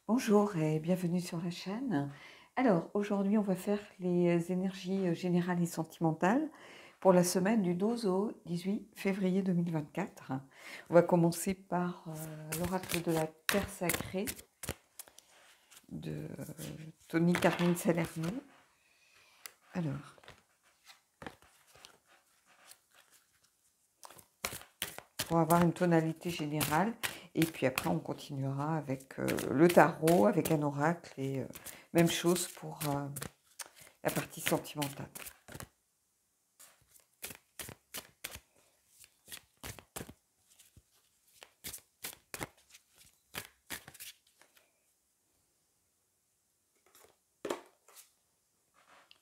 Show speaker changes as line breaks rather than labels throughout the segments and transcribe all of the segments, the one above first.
Bonjour et bienvenue sur la chaîne. Alors aujourd'hui on va faire les énergies générales et sentimentales pour la semaine du 12 au 18 février 2024. On va commencer par l'oracle de la Terre sacrée de Tony Carmine Salerno. Alors, pour avoir une tonalité générale et puis après on continuera avec le tarot, avec un oracle et même chose pour la partie sentimentale.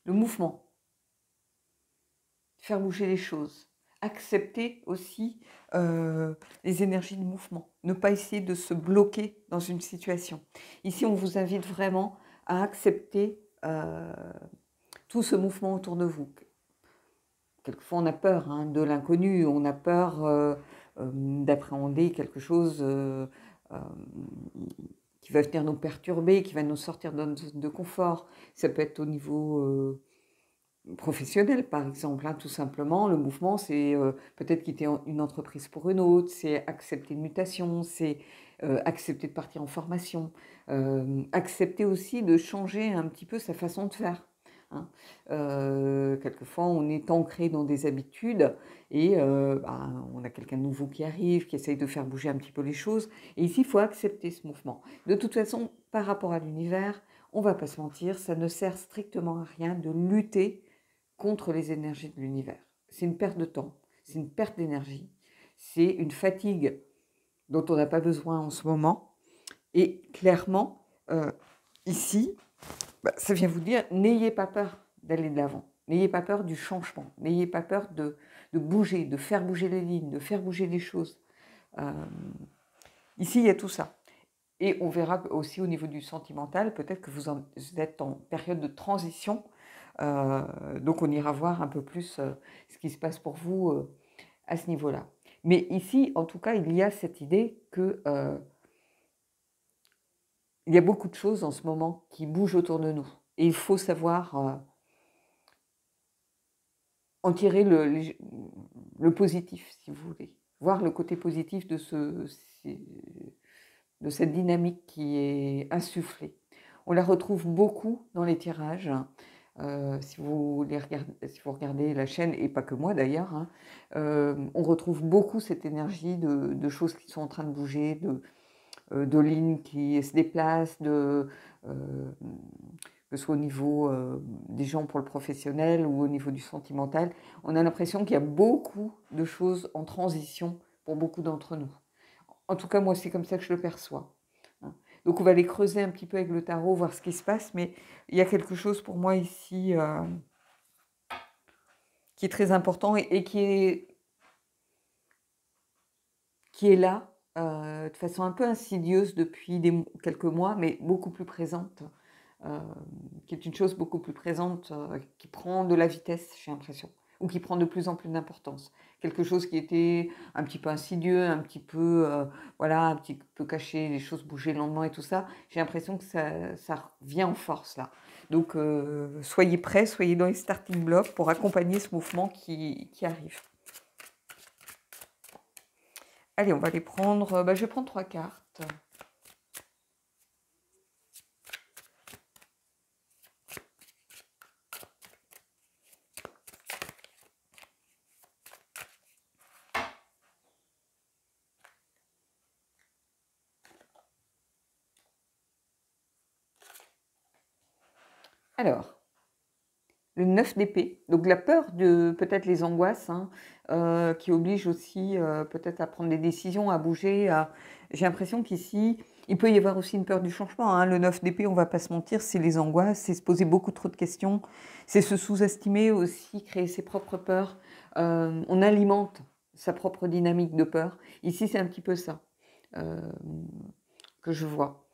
Le mouvement, faire bouger les choses, accepter aussi les énergies de mouvement, ne pas essayer de se bloquer dans une situation. Ici, on vous invite vraiment à accepter tout ce mouvement autour de vous. Quelquefois, on a peur de l'inconnu, on a peur d'appréhender quelque chose qui va venir nous perturber, qui va nous sortir de notre zone de confort. Ça peut être au niveau professionnel, par exemple, tout simplement. Le mouvement, c'est peut-être quitter une entreprise pour une autre, c'est accepter une mutation, c'est accepter de partir en formation, accepter aussi de changer un petit peu sa façon de faire. Quelquefois, on est ancré dans des habitudes et on a quelqu'un de nouveau qui arrive, qui essaye de faire bouger un petit peu les choses. Et ici, il faut accepter ce mouvement. De toute façon, par rapport à l'univers, on ne va pas se mentir, ça ne sert strictement à rien de lutter contre les énergies de l'univers. C'est une perte de temps, c'est une perte d'énergie, c'est une fatigue dont on n'a pas besoin en ce moment. Et clairement, ici, ça vient vous dire, n'ayez pas peur d'aller de l'avant, n'ayez pas peur du changement, n'ayez pas peur de bouger, de faire bouger les lignes, de faire bouger les choses. Ici, il y a tout ça. Et on verra aussi au niveau du sentimental, peut-être que vous êtes en période de transition. Donc on ira voir un peu plus ce qui se passe pour vous à ce niveau-là. Mais ici, en tout cas, il y a cette idée que il y a beaucoup de choses en ce moment qui bougent autour de nous. Et il faut savoir en tirer le positif, si vous voulez. Voir le côté positif de cette dynamique qui est insufflée. On la retrouve beaucoup dans les tirages. Si vous regardez la chaîne, et pas que moi d'ailleurs, on retrouve beaucoup cette énergie de choses qui sont en train de bouger, de lignes qui se déplacent, que ce soit au niveau des gens pour le professionnel ou au niveau du sentimental. On a l'impression qu'il y a beaucoup de choses en transition pour beaucoup d'entre nous. En tout cas, moi, c'est comme ça que je le perçois. Donc, on va aller creuser un petit peu avec le tarot, voir ce qui se passe, mais il y a quelque chose pour moi ici qui est très important et qui est là de façon un peu insidieuse depuis quelques mois, mais beaucoup plus présente, qui est une chose beaucoup plus présente, qui prend de la vitesse, j'ai l'impression, ou qui prend de plus en plus d'importance. Quelque chose qui était un petit peu insidieux, un petit peu, un petit peu caché, les choses bouger lentement et tout ça. J'ai l'impression que ça vient en force là. Donc, soyez prêts, soyez dans les starting blocks pour accompagner ce mouvement qui arrive. Allez, on va les prendre. Je vais prendre 3 cartes. Alors, le 9 d'épée, donc la peur de peut-être les angoisses, qui obligent aussi peut-être à prendre des décisions, à bouger. J'ai l'impression qu'ici, il peut y avoir aussi une peur du changement. Le 9 d'épée, on ne va pas se mentir, c'est les angoisses, c'est se poser beaucoup trop de questions, c'est se sous-estimer aussi, créer ses propres peurs. On alimente sa propre dynamique de peur. Ici, c'est un petit peu ça que je vois.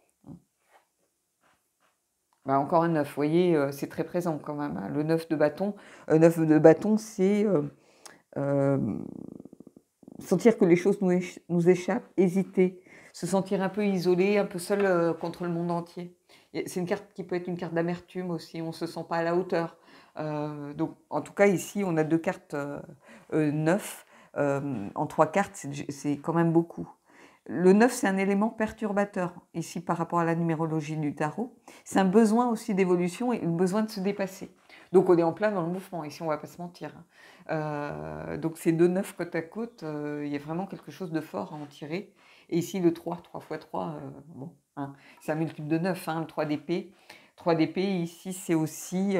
Encore un 9, vous voyez, c'est très présent quand même. Le 9 de bâton, c'est sentir que les choses nous échappent, hésiter, se sentir un peu isolé, un peu seul contre le monde entier. C'est une carte qui peut être une carte d'amertume aussi, on ne se sent pas à la hauteur. Donc, en tout cas, ici, on a 2 cartes 9. En 3 cartes, c'est quand même beaucoup. Le 9, c'est un élément perturbateur, ici, par rapport à la numérologie du tarot. C'est un besoin aussi d'évolution et un besoin de se dépasser. Donc, on est en plein dans le mouvement, ici, on ne va pas se mentir. Donc, ces 2 9 côte à côte, il y a vraiment quelque chose de fort à en tirer. Et ici, le 3, 3 x 3, bon, hein, c'est un multiple de 9, hein, le 3 d'épée. 3 d'épée, ici, c'est aussi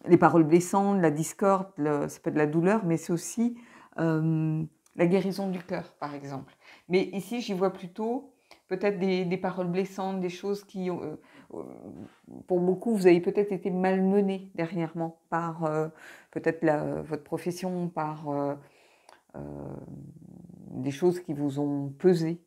les paroles blessantes, la discorde, ça peut être de la douleur, mais c'est aussi la guérison du cœur, par exemple. Mais ici, j'y vois plutôt peut-être des paroles blessantes, des choses qui, pour beaucoup, vous avez peut-être été malmenés dernièrement par peut-être votre profession, par des choses qui vous ont pesé,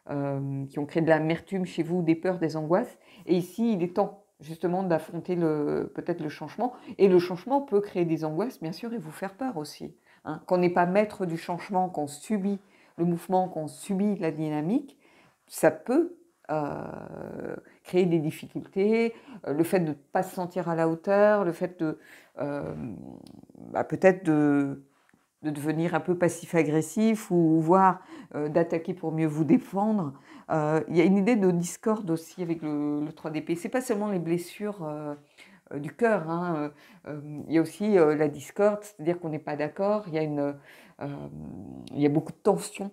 qui ont créé de l'amertume chez vous, des peurs, des angoisses. Et ici, il est temps justement d'affronter peut-être le changement. Et le changement peut créer des angoisses, bien sûr, et vous faire peur aussi. Hein. Qu'on n'est pas maître du changement, qu'on subit le mouvement, qu'on subit la dynamique, ça peut créer des difficultés, le fait de ne pas se sentir à la hauteur, le fait de peut-être de devenir un peu passif-agressif ou voire d'attaquer pour mieux vous défendre. Il y a une idée de discorde aussi avec le 3 d'épée. Ce n'est pas seulement les blessures du cœur, hein. Il y a aussi la discorde, c'est-à-dire qu'on n'est pas d'accord, il y a beaucoup de tension.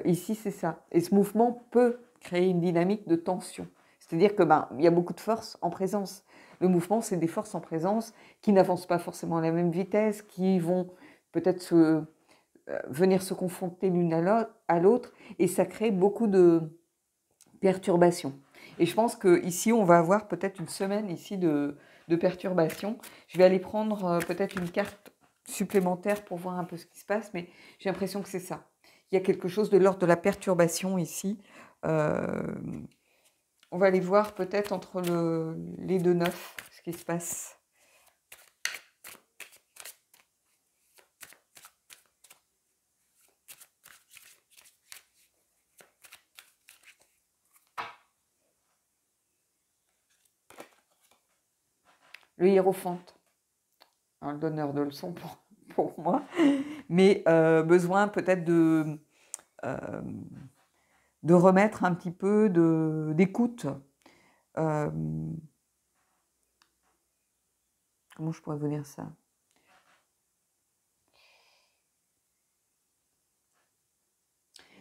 Ici, c'est ça. Et ce mouvement peut créer une dynamique de tension. C'est-à-dire que il y a beaucoup de forces en présence. Le mouvement, c'est des forces en présence qui n'avancent pas forcément à la même vitesse, qui vont peut-être venir se confronter l'une à l'autre, et ça crée beaucoup de perturbations. Et je pense qu'ici, on va avoir peut-être une semaine ici de perturbations. Je vais aller prendre peut-être une carte supplémentaire pour voir un peu ce qui se passe, mais j'ai l'impression que c'est ça. Il y a quelque chose de l'ordre de la perturbation ici. On va aller voir peut-être entre les 2 9 ce qui se passe. Le hiérophante, hein, le donneur de leçons pour moi, mais besoin peut-être de remettre un petit peu d'écoute. Comment je pourrais vous dire ça?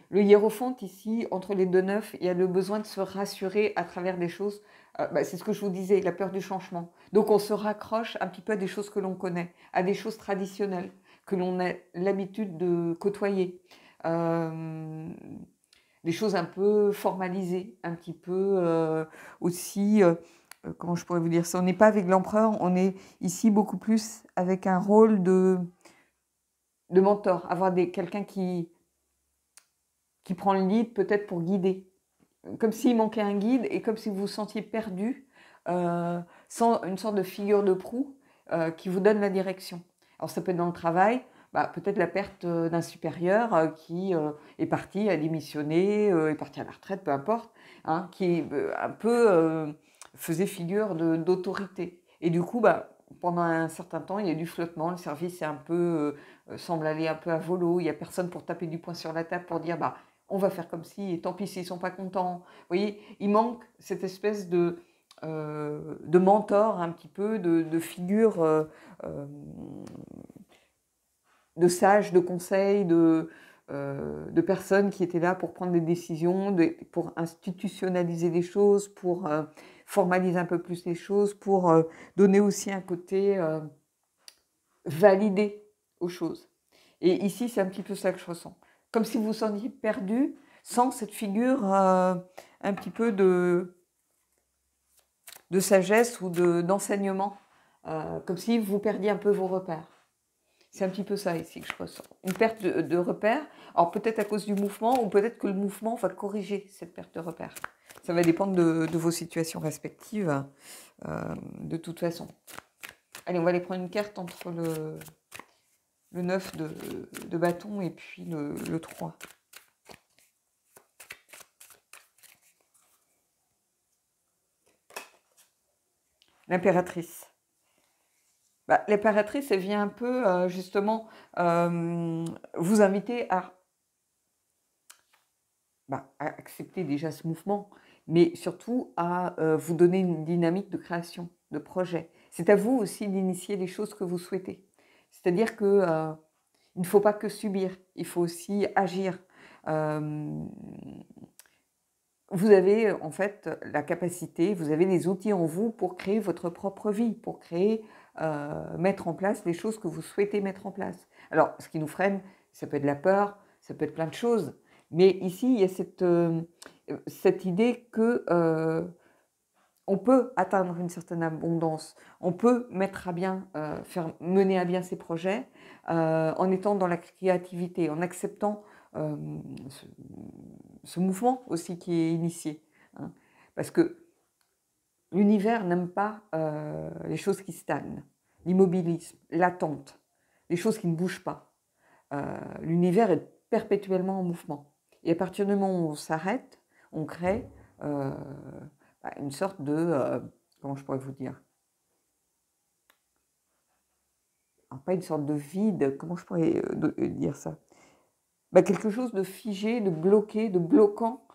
Le hiérophante ici, entre les 2 9, il y a le besoin de se rassurer à travers des choses. C'est ce que je vous disais, la peur du changement. Donc on se raccroche un petit peu à des choses que l'on connaît, à des choses traditionnelles que l'on a l'habitude de côtoyer. Des choses un peu formalisées, un petit peu aussi, comment je pourrais vous dire ça? On n'est pas avec l'empereur, on est ici beaucoup plus avec un rôle de mentor, avoir quelqu'un qui prend le lead peut-être pour guider. Comme s'il manquait un guide et comme si vous vous sentiez perdu, sans une sorte de figure de proue qui vous donne la direction. Alors ça peut être dans le travail, peut-être la perte d'un supérieur qui est parti, a démissionné, est parti à la retraite, peu importe, hein, qui un peu faisait figure d'autorité. Et du coup, pendant un certain temps, il y a du flottement, le service est un peu, semble aller un peu à volo, il n'y a personne pour taper du poing sur la table pour dire on va faire comme si, et tant pis s'ils ne sont pas contents. Vous voyez, il manque cette espèce de mentor un petit peu, de figure de sages, de conseils, de personnes qui étaient là pour prendre des décisions, pour institutionnaliser les choses, pour formaliser un peu plus les choses, pour donner aussi un côté validé aux choses. Et ici, c'est un petit peu ça que je ressens. Comme si vous vous sentiez perdu sans cette figure un petit peu de sagesse ou d'enseignement, comme si vous perdiez un peu vos repères. C'est un petit peu ça ici que je ressens. Une perte de repères, alors peut-être à cause du mouvement, ou peut-être que le mouvement va corriger cette perte de repères. Ça va dépendre de vos situations respectives, de toute façon. Allez, on va aller prendre une carte entre le 9 de bâton et puis le 3. l'impératrice. Bah, l'impératrice, elle vient un peu justement vous inviter à accepter déjà ce mouvement, mais surtout à vous donner une dynamique de création, de projet. C'est à vous aussi d'initier les choses que vous souhaitez. C'est-à-dire que il ne faut pas que subir, il faut aussi agir. Euh, Vous avez en fait la capacité, vous avez les outils en vous pour créer votre propre vie, pour créer, mettre en place les choses que vous souhaitez mettre en place. Alors, ce qui nous freine, ça peut être la peur, ça peut être plein de choses, mais ici, il y a cette idée que on peut atteindre une certaine abondance, on peut mettre à bien, mener à bien ses projets en étant dans la créativité, en acceptant euh, ce, ce mouvement aussi qui est initié, hein. Parce que l'univers n'aime pas les choses qui stagnent, l'immobilisme, l'attente, les choses qui ne bougent pas. L'univers est perpétuellement en mouvement. Et à partir du moment où on s'arrête, on crée euh, une sorte de... comment je pourrais vous dire? Alors, pas une sorte de vide, comment je pourrais dire ça? Quelque chose de figé, de bloqué, de bloquant.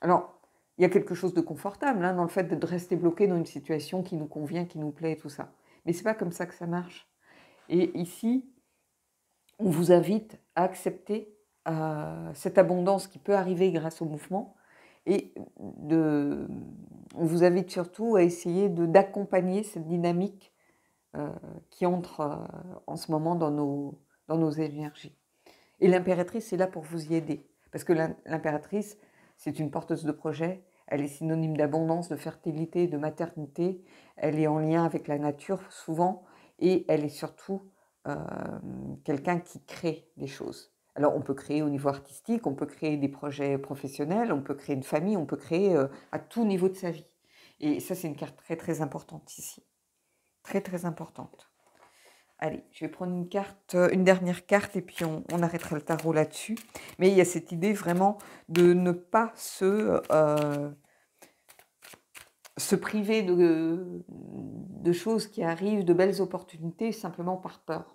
Alors, il y a quelque chose de confortable dans le fait de rester bloqué dans une situation qui nous convient, qui nous plaît et tout ça. Mais c'est pas comme ça que ça marche. Et ici, on vous invite à accepter cette abondance qui peut arriver grâce au mouvement et on vous invite surtout à essayer d'accompagner cette dynamique qui entre en ce moment dans nos énergies. Et l'impératrice est là pour vous y aider. Parce que l'impératrice, c'est une porteuse de projet, elle est synonyme d'abondance, de fertilité, de maternité, elle est en lien avec la nature souvent, et elle est surtout quelqu'un qui crée des choses. Alors on peut créer au niveau artistique, on peut créer des projets professionnels, on peut créer une famille, on peut créer à tout niveau de sa vie. Et ça, c'est une carte très très importante ici. Très très importante. Allez, je vais prendre une dernière carte et puis on arrêtera le tarot là-dessus. Mais il y a cette idée vraiment de ne pas se priver de choses qui arrivent, de belles opportunités, simplement par peur.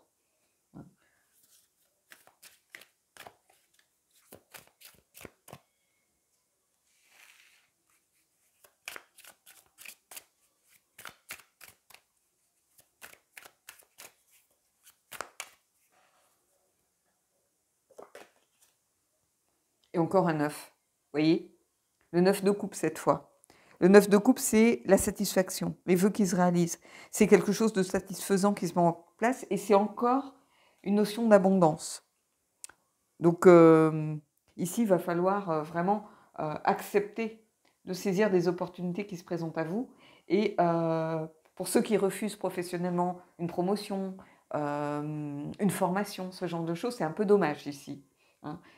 Et encore un 9, vous voyez? Le 9 de coupe cette fois. Le 9 de coupe, c'est la satisfaction, les vœux qui se réalisent. C'est quelque chose de satisfaisant qui se met en place et c'est encore une notion d'abondance. Donc ici, il va falloir vraiment accepter de saisir des opportunités qui se présentent à vous. Et pour ceux qui refusent professionnellement une promotion, une formation, ce genre de choses, c'est un peu dommage ici.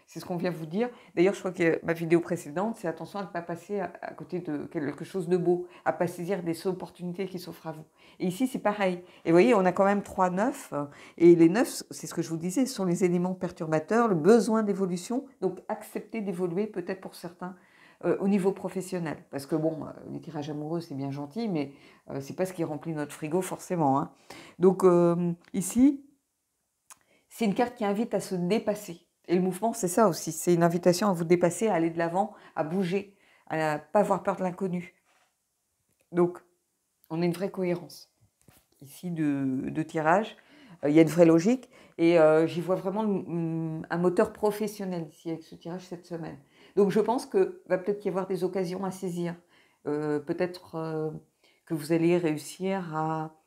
C'est ce qu'on vient vous dire. D'ailleurs, je crois que ma vidéo précédente, c'est attention à ne pas passer à côté de quelque chose de beau, à ne pas saisir des opportunités qui s'offrent à vous. Et ici, c'est pareil. Et vous voyez, on a quand même 3 9. Et les 9, c'est ce que je vous disais, ce sont les éléments perturbateurs, le besoin d'évolution. Donc, accepter d'évoluer peut-être pour certains au niveau professionnel. Parce que bon, les tirages amoureux, c'est bien gentil, mais c'est pas ce qui remplit notre frigo forcément. Donc, ici, c'est une carte qui invite à se dépasser. Et le mouvement, c'est ça aussi. C'est une invitation à vous dépasser, à aller de l'avant, à bouger, à ne pas avoir peur de l'inconnu. Donc, on a une vraie cohérence ici de tirage. Il y a une vraie logique. Et j'y vois vraiment un moteur professionnel ici avec ce tirage cette semaine. Donc, je pense que va peut-être y avoir des occasions à saisir. Peut-être que vous allez réussir à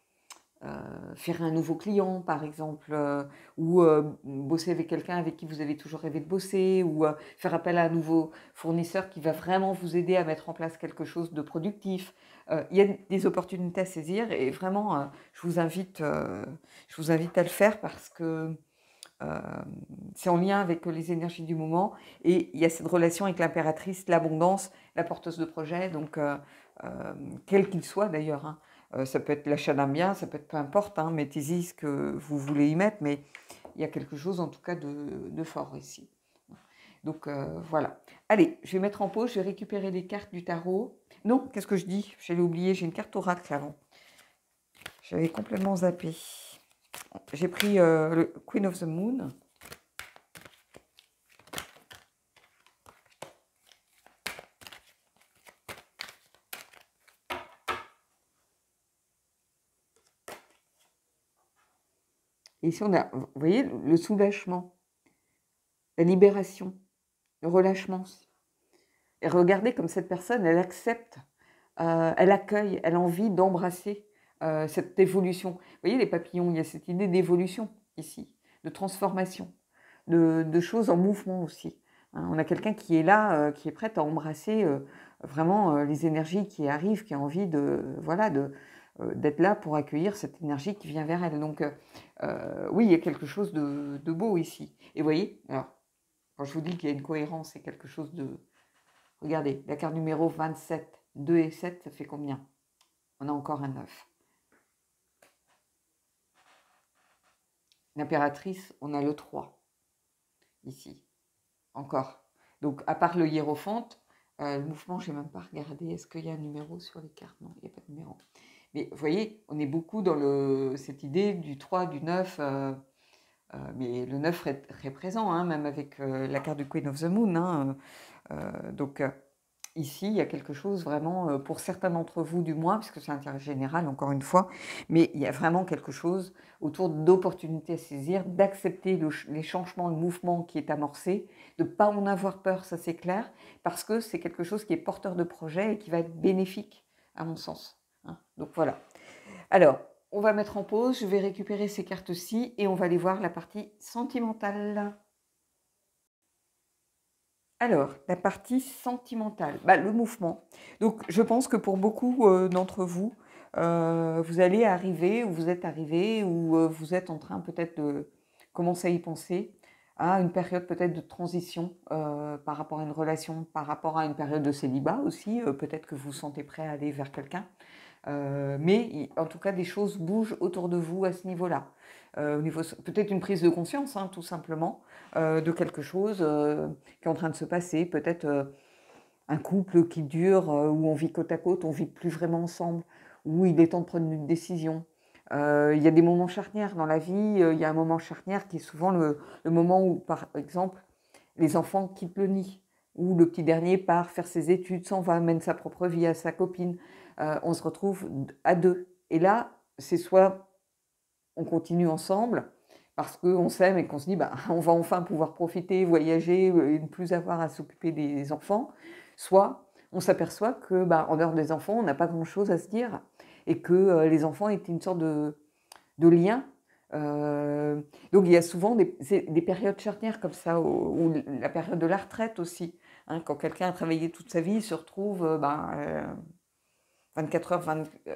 faire un nouveau client, par exemple, ou bosser avec quelqu'un avec qui vous avez toujours rêvé de bosser, ou faire appel à un nouveau fournisseur qui va vraiment vous aider à mettre en place quelque chose de productif. Il y a des opportunités à saisir et vraiment, je vous invite à le faire parce que c'est en lien avec les énergies du moment et il y a cette relation avec l'impératrice, l'abondance, la porteuse de projet, donc quel qu'il soit d'ailleurs. Ça peut être l'achat d'un bien, ça peut être peu importe, mettez-y ce que vous voulez y mettre, mais il y a quelque chose en tout cas de fort ici. Donc voilà. Allez, je vais mettre en pause, je vais récupérer les cartes du tarot. Non, qu'est-ce que je dis? J'allais oublier, j'ai une carte oracle avant. J'avais complètement zappé. J'ai pris le Queen of the Moon. Et ici, on a, vous voyez, le soulagement, la libération, le relâchement. Et regardez comme cette personne, elle accepte, elle accueille, elle a envie d'embrasser cette évolution. Vous voyez, les papillons, il y a cette idée d'évolution ici, de transformation, de choses en mouvement aussi. Hein, on a quelqu'un qui est là, qui est prête à embrasser vraiment les énergies qui arrivent, qui a envie de, voilà, d'être là pour accueillir cette énergie qui vient vers elle. Donc, oui, il y a quelque chose de beau ici. Et vous voyez, alors, quand je vous dis qu'il y a une cohérence, c'est quelque chose de... Regardez, la carte numéro 27, 2 et 7, ça fait combien? On a encore un 9. L'impératrice, on a le 3, ici, encore. Donc, à part le hiérophante, le mouvement, je n'ai même pas regardé. Est-ce qu'il y a un numéro sur les cartes? Non, il n'y a pas de numéro. Mais vous voyez, on est beaucoup dans cette idée du 3, du 9, mais le 9 est très présent, hein, même avec la carte du Queen of the Moon. Hein, donc, ici, il y a quelque chose vraiment, pour certains d'entre vous du moins, puisque c'est un intérêt général, encore une fois, mais il y a vraiment quelque chose autour d'opportunités à saisir, d'accepter les changements, le mouvement qui est amorcé, de ne pas en avoir peur, ça c'est clair, parce que c'est quelque chose qui est porteur de projet et qui va être bénéfique, à mon sens. Hein. Donc voilà. Alors, on va mettre en pause, je vais récupérer ces cartes-ci et on va aller voir la partie sentimentale. Alors, la partie sentimentale, le mouvement. Donc, je pense que pour beaucoup d'entre vous, vous allez arriver, ou vous êtes arrivé, ou vous êtes en train peut-être de commencer à y penser, à une période peut-être de transition par rapport à une relation, par rapport à une période de célibat aussi. Peut-être que vous vous sentez prêt à aller vers quelqu'un. Mais en tout cas, des choses bougent autour de vous à ce niveau-là. Au niveau, peut-être une prise de conscience, hein, tout simplement, de quelque chose qui est en train de se passer. Peut-être un couple qui dure, où on vit côte à côte, on vit plus vraiment ensemble, où il est temps de prendre une décision. Il y a des moments charnières dans la vie. Il y a un moment charnière qui est souvent le moment où, par exemple, les enfants quittent le nid, où le petit dernier part faire ses études, s'en va, mène sa propre vie à sa copine. On se retrouve à deux. Et là, c'est soit on continue ensemble parce qu'on s'aime et qu'on se dit on va enfin pouvoir profiter, voyager et ne plus avoir à s'occuper des enfants, soit on s'aperçoit que en dehors des enfants, on n'a pas grand-chose à se dire et que les enfants étaient une sorte de lien. Donc il y a souvent des périodes charnières comme ça, ou la période de la retraite aussi. Hein, quand quelqu'un a travaillé toute sa vie, il se retrouve 24 heures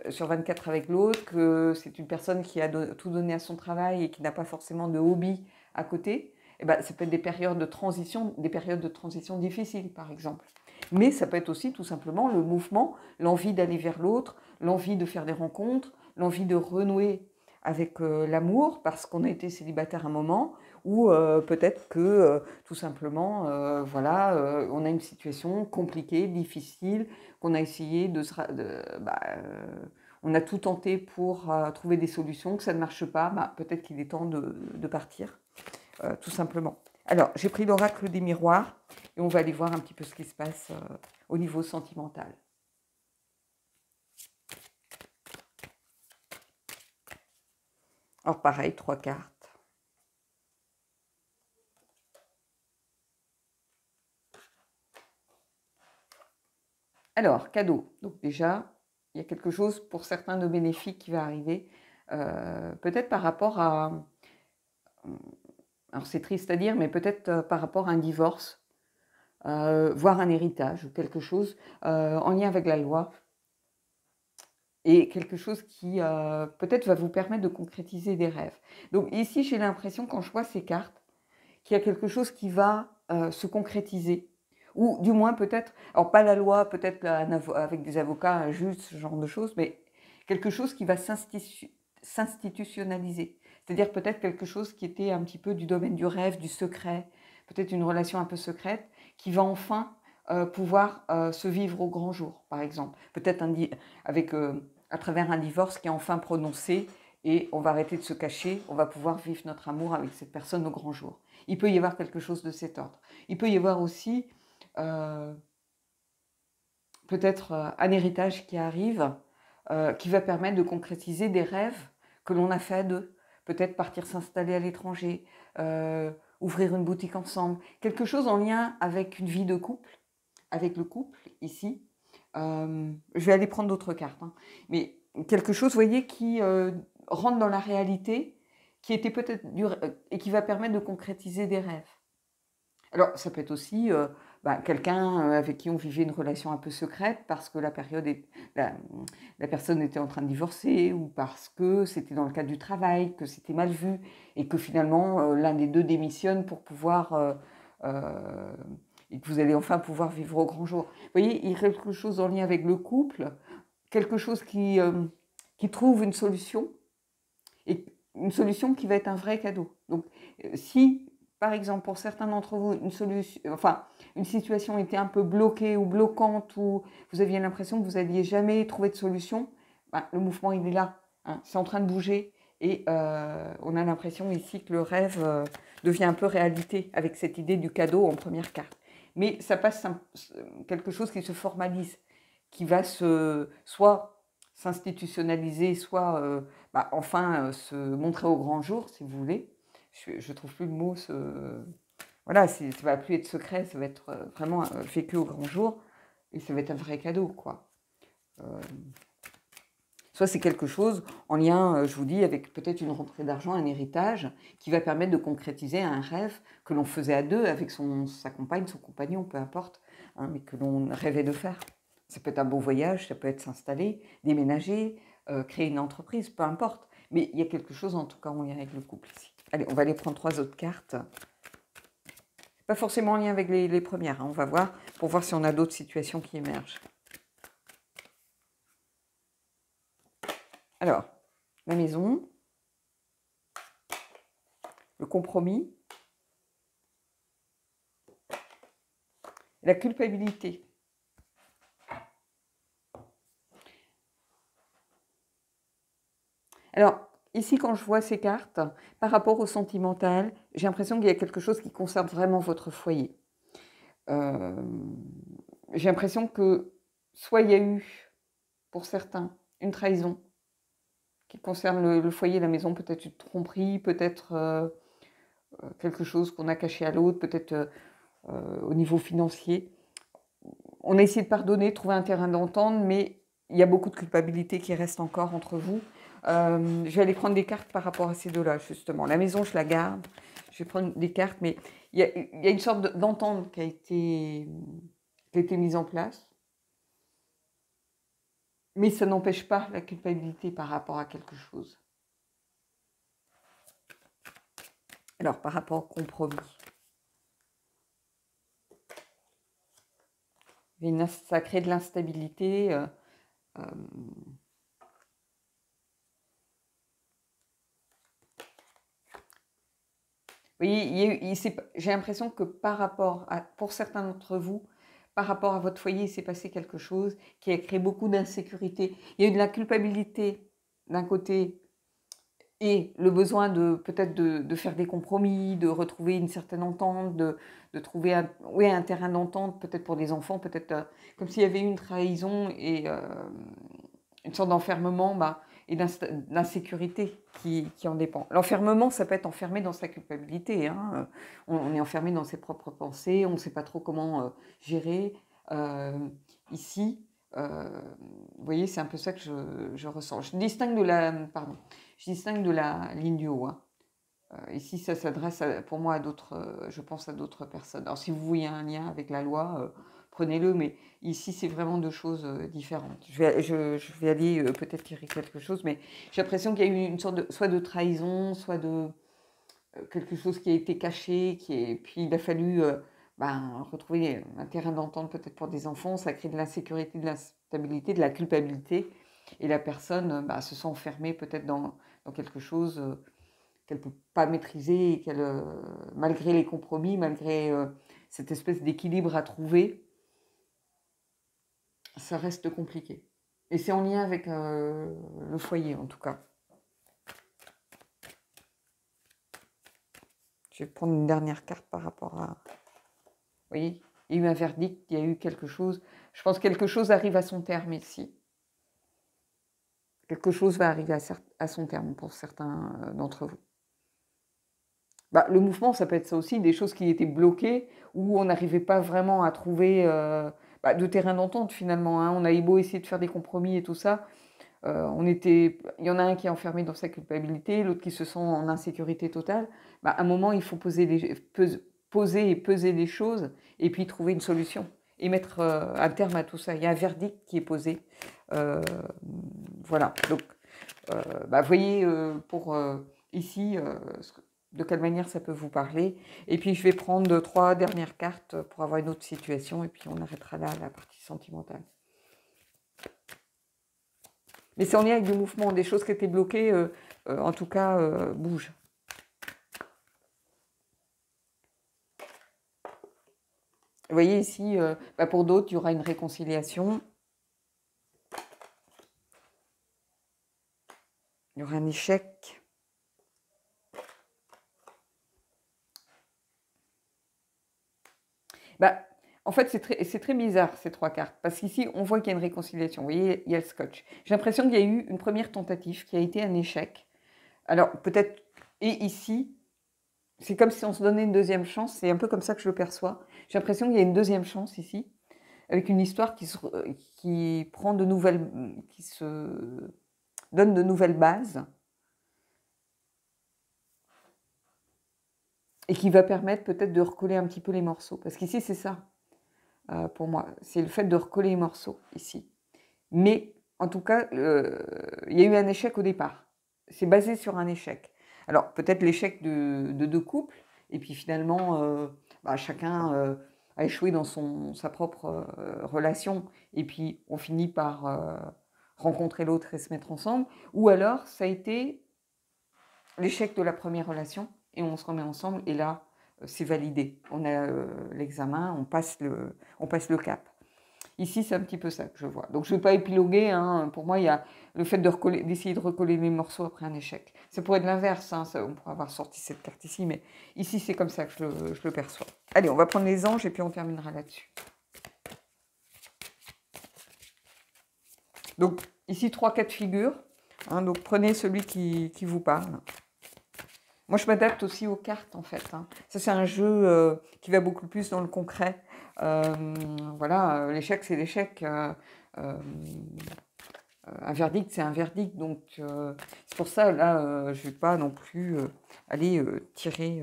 sur 24 avec l'autre, que c'est une personne qui a tout donné à son travail et qui n'a pas forcément de hobby à côté, et ça peut être des périodes de transition difficiles, par exemple. Mais ça peut être aussi tout simplement le mouvement, l'envie d'aller vers l'autre, l'envie de faire des rencontres, l'envie de renouer avec l'amour parce qu'on a été célibataire un moment, ou peut-être que tout simplement, on a une situation compliquée, difficile, qu'on a essayé on a tout tenté pour trouver des solutions, que ça ne marche pas, peut-être qu'il est temps de partir, tout simplement. Alors, j'ai pris l'oracle des miroirs et on va aller voir un petit peu ce qui se passe au niveau sentimental. Alors pareil, 3 cartes. Alors, cadeau. Donc déjà, il y a quelque chose pour certains de bénéfique qui va arriver, peut-être par rapport à... Alors c'est triste à dire, mais peut-être par rapport à un divorce, voire un héritage, ou quelque chose en lien avec la loi, et quelque chose qui peut-être va vous permettre de concrétiser des rêves. Donc ici, j'ai l'impression, quand je vois ces cartes, qu'il y a quelque chose qui va se concrétiser. Ou du moins peut-être, alors pas la loi, peut-être avec des avocats, un juge, ce genre de choses, mais quelque chose qui va s'institutionnaliser. C'est-à-dire peut-être quelque chose qui était un petit peu du domaine du rêve, du secret, peut-être une relation un peu secrète, qui va enfin pouvoir se vivre au grand jour, par exemple. Peut-être avec, à travers un divorce qui est enfin prononcé et on va arrêter de se cacher, on va pouvoir vivre notre amour avec cette personne au grand jour. Il peut y avoir quelque chose de cet ordre. Il peut y avoir aussi peut-être un héritage qui arrive, qui va permettre de concrétiser des rêves que l'on a fait à deux. Peut-être partir s'installer à l'étranger, ouvrir une boutique ensemble, quelque chose en lien avec une vie de couple, avec le couple ici. Je vais aller prendre d'autres cartes, hein. Mais quelque chose, vous voyez, qui rentre dans la réalité, qui était peut-être et qui va permettre de concrétiser des rêves. Alors, ça peut être aussi quelqu'un avec qui on vivait une relation un peu secrète parce que la personne était en train de divorcer ou parce que c'était dans le cadre du travail, que c'était mal vu et que finalement l'un des deux démissionne pour pouvoir et que vous allez enfin pouvoir vivre au grand jour. Vous voyez, il y a quelque chose en lien avec le couple, quelque chose qui trouve une solution et une solution qui va être un vrai cadeau. Donc, si par exemple, pour certains d'entre vous, une situation était un peu bloquée ou bloquante, ou vous aviez l'impression que vous n'alliez jamais trouver de solution, le mouvement, il est là, hein, c'est en train de bouger, et on a l'impression ici que le rêve devient un peu réalité, avec cette idée du cadeau en première carte. Mais ça passe quelque chose qui se formalise, qui va soit s'institutionnaliser, soit enfin se montrer au grand jour, si vous voulez. Je trouve plus le mot. Voilà, ça va plus être secret, ça va être vraiment vécu au grand jour, et ça va être un vrai cadeau, quoi. Soit c'est quelque chose en lien, je vous dis, avec peut-être une rentrée d'argent, un héritage, qui va permettre de concrétiser un rêve que l'on faisait à deux avec sa compagne, son compagnon, peu importe, hein, mais que l'on rêvait de faire. Ça peut être un beau voyage, ça peut être s'installer, déménager, créer une entreprise, peu importe. Mais il y a quelque chose en tout cas en lien avec le couple ici. Allez, on va aller prendre 3 autres cartes. Pas forcément en lien avec les premières, hein, on va voir, pour voir si on a d'autres situations qui émergent. Alors, la maison, le compromis, la culpabilité. Alors, ici, quand je vois ces cartes, par rapport au sentimental, j'ai l'impression qu'il y a quelque chose qui concerne vraiment votre foyer. J'ai l'impression que soit il y a eu, pour certains, une trahison qui concerne le foyer, la maison, peut-être une tromperie, peut-être quelque chose qu'on a caché à l'autre, peut-être au niveau financier. On a essayé de pardonner, de trouver un terrain d'entente, mais il y a beaucoup de culpabilité qui reste encore entre vous. Je vais aller prendre des cartes par rapport à ces deux-là, justement. La maison, je la garde. Je vais prendre des cartes, mais il y a une sorte d'entente qui a été mise en place. Mais ça n'empêche pas la culpabilité par rapport à quelque chose. Alors, par rapport au compromis. Ça crée de l'instabilité. Oui, j'ai l'impression que pour certains d'entre vous, par rapport à votre foyer, il s'est passé quelque chose qui a créé beaucoup d'insécurité. Il y a eu de la culpabilité d'un côté et le besoin peut-être de faire des compromis, de retrouver une certaine entente, de trouver un terrain d'entente, peut-être pour des enfants, peut-être comme s'il y avait eu une trahison et une sorte d'enfermement et d'insécurité qui en dépend. L'enfermement, ça peut être enfermé dans sa culpabilité, hein. On est enfermé dans ses propres pensées, on ne sait pas trop comment gérer. Ici, vous voyez, c'est un peu ça que je ressens. Je distingue de la ligne du haut, hein. Ici, ça s'adresse pour moi à d'autres, je pense à d'autres personnes. Alors, si vous voyez un lien avec la loi, prenez-le, mais ici, c'est vraiment deux choses différentes. Je vais aller peut-être tirer quelque chose, mais j'ai l'impression qu'il y a eu une sorte soit de trahison, soit de quelque chose qui a été caché, puis il a fallu retrouver un terrain d'entente peut-être pour des enfants. Ça crée de l'insécurité, de l'instabilité, de la culpabilité, et la personne se sent enfermée peut-être dans quelque chose qu'elle ne peut pas maîtriser, et malgré les compromis, malgré cette espèce d'équilibre à trouver, ça reste compliqué. Et c'est en lien avec le foyer, en tout cas. Je vais prendre une dernière carte par rapport à... Vous voyez, il y a eu un verdict, il y a eu quelque chose. Je pense que quelque chose arrive à son terme ici. Quelque chose va arriver à son terme pour certains d'entre vous. Bah, le mouvement, ça peut être ça aussi, des choses qui étaient bloquées, où on n'arrivait pas vraiment à trouver de terrain d'entente finalement. Hein. On a beau essayer de faire des compromis et tout ça. Il y en a un qui est enfermé dans sa culpabilité, l'autre qui se sent en insécurité totale. Bah, à un moment, il faut poser et peser les choses et puis trouver une solution et mettre un terme à tout ça. Il y a un verdict qui est posé. Voilà. Donc, vous voyez, pour ici, de quelle manière ça peut vous parler. Et puis, je vais prendre 3 dernières cartes pour avoir une autre situation et puis on arrêtera là la partie sentimentale. Mais c'est en lien avec le mouvement, des choses qui étaient bloquées, en tout cas, bougent. Vous voyez ici, pour d'autres, il y aura une réconciliation. Il y aura un échec. En fait, c'est très bizarre, ces 3 cartes, parce qu'ici, on voit qu'il y a une réconciliation. Vous voyez, il y a le scotch. J'ai l'impression qu'il y a eu une première tentative qui a été un échec. Alors, peut-être... Et ici, c'est comme si on se donnait une deuxième chance. C'est un peu comme ça que je le perçois. J'ai l'impression qu'il y a une deuxième chance ici, avec une histoire qui prend de nouvelles... qui se donne de nouvelles bases. Et qui va permettre peut-être de recoller un petit peu les morceaux. Parce qu'ici, c'est ça. Pour moi, c'est le fait de recoller les morceaux ici. Mais en tout cas, il y a eu un échec au départ. C'est basé sur un échec. Alors peut-être l'échec de 2 couples, et puis finalement, chacun a échoué dans sa propre relation, et puis on finit par rencontrer l'autre et se mettre ensemble. Ou alors, ça a été l'échec de la première relation, et on se remet ensemble, et là, c'est validé. On a l'examen, on passe le cap. Ici, c'est un petit peu ça que je vois. Donc, je ne vais pas épiloguer. Hein. Pour moi, il y a le fait d'essayer de recoller les morceaux après un échec. Ça pourrait être l'inverse. Hein. On pourrait avoir sorti cette carte ici. Mais ici, c'est comme ça que je le perçois. Allez, on va prendre les anges et puis on terminera là-dessus. Donc, ici, 3 cas de figure. Hein. Donc, prenez celui qui vous parle. Moi, je m'adapte aussi aux cartes, en fait. Hein. Ça, c'est un jeu qui va beaucoup plus dans le concret. Voilà, l'échec, c'est l'échec. Un verdict, c'est un verdict. Donc, c'est pour ça, là, je ne vais pas non plus aller tirer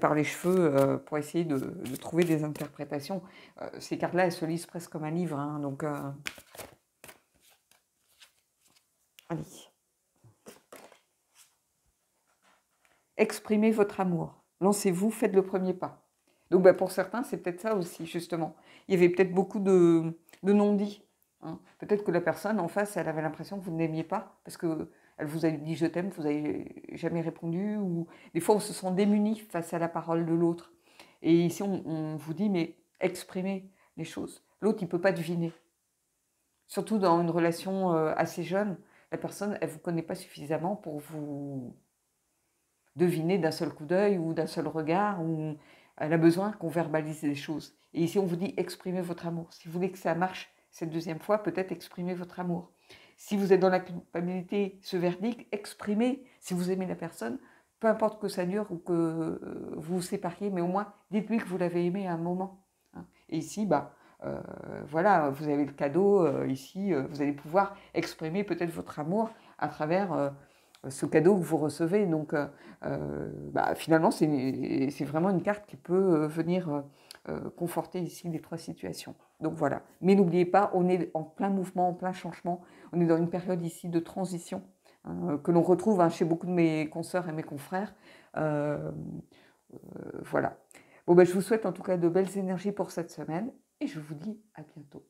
par les cheveux pour essayer de trouver des interprétations. Ces cartes-là, elles se lisent presque comme un livre. Hein, donc, allez. Exprimez votre amour. Lancez-vous, faites le premier pas. Donc pour certains, c'est peut-être ça aussi, justement. Il y avait peut-être beaucoup de non-dits. Hein. Peut-être que la personne en face, elle avait l'impression que vous ne l'aimiez pas, parce qu'elle vous a dit je t'aime, vous n'avez jamais répondu, ou des fois on se sent démuni face à la parole de l'autre. Et ici, on vous dit, mais exprimez les choses. L'autre, il ne peut pas deviner. Surtout dans une relation assez jeune, la personne, elle ne vous connaît pas suffisamment pour vous deviner d'un seul coup d'œil ou d'un seul regard, ou elle a besoin qu'on verbalise les choses. Et ici, on vous dit exprimez votre amour. Si vous voulez que ça marche cette deuxième fois, peut-être exprimez votre amour. Si vous êtes dans la culpabilité, ce verdict, exprimez si vous aimez la personne, peu importe que ça dure ou que vous vous sépariez, mais au moins dites-lui que vous l'avez aimé à un moment. Et ici, voilà, vous avez le cadeau, ici, vous allez pouvoir exprimer peut-être votre amour à travers ce cadeau que vous recevez. Donc, finalement, c'est vraiment une carte qui peut venir conforter ici les 3 situations. Donc voilà. Mais n'oubliez pas, on est en plein mouvement, en plein changement. On est dans une période ici de transition que l'on retrouve chez beaucoup de mes consoeurs et mes confrères. Voilà. Bon, je vous souhaite en tout cas de belles énergies pour cette semaine et je vous dis à bientôt.